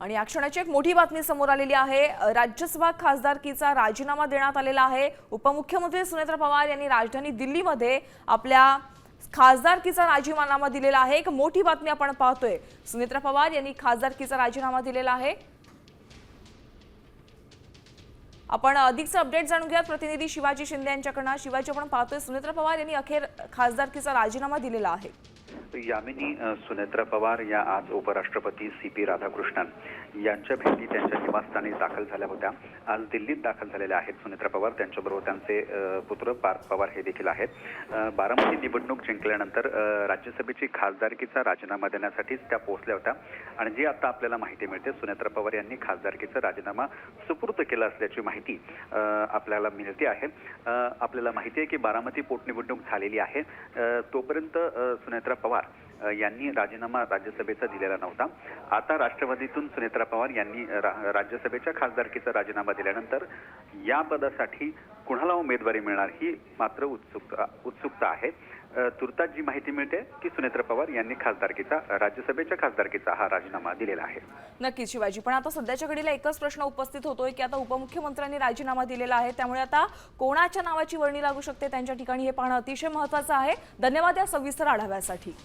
आणि या क्षणाची एक मोठी बातमी समोर आलेली आहे। राज्यसभा खासदारकीचा राजीनामा देण्यात आलेला आहे। उपमुख्यमंत्री सुनेत्रा पवार यांनी राजधानी दिल्लीमध्ये आपल्या खासदारकीचा राजीनामा दिलेला आहे। एक मोठी बातमी आपण पाहतोय। सुनेत्रा पवार यांनी खासदारकीचा राजीनामा दिलेला आहे। आपण अधिकचे अपडेट जाणून घेऊयात प्रतिनिधी शिवाजी शिंदे यांच्याकडून। शिवाजी, आपण पाहतोय सुनेत्रा पवार यांनी अखेर खासदारकीचा राजीनामा दिलेला आहे। यामिनी सुनेत्रा पवार या आज उपराष्ट्रपती CP राधाकृष्णन यांच्या भेटी त्यांच्या निवासस्थानी दाखल झाल्या होत्या। आज दिल्लीत दाखल झालेल्या आहेत सुनेत्रा पवार, त्यांच्याबरोबर त्यांचे पुत्र पार्थ पवार हे देखील आहेत। बारामती निवडणूक जिंकल्यानंतर राज्यसभेची खासदारकीचा राजीनामा देण्यासाठीच त्या पोहोचल्या होत्या आणि जी आता आपल्याला माहिती मिळते, सुनेत्रा पवार यांनी खासदारकीचा राजीनामा सुपूर्द केला असल्याची माहिती आपल्याला मिळते आहे। आपल्याला माहिती आहे की बारामती पोटनिवडणूक झालेली आहे, तोपर्यंत सुनेत्रा पवार यांनी राजीनामा राज्यसभेचा दिलेला नव्हता। आता राष्ट्रवादीतून सुनेत्रा पवार यांनी राज्यसभेच्या खासदारकीचा राजीनामा दिल्यानंतर या पदासाठी कुणाला उमेदवारी मिळणार ही मात्र उत्सुकता आहे। तुर्तास जी माहिती मिळते की सुनेत्रा पवार यांनी राज्यसभेच्या खासदारकीचा हा राजीनामा दिलेला आहे। नक्कीच शिवाजी, पण आता सध्याच्या घडीला एकच प्रश्न उपस्थित होतोय की आता उपमुख्यमंत्र्यांनी राजीनामा दिलेला आहे, त्यामुळे आता कोणाच्या नावाची वर्णी लागू शकते त्यांच्या ठिकाणी हे पाहणं अतिशय महत्त्वाचं आहे। धन्यवाद या सविस्तर आढाव्यासाठी।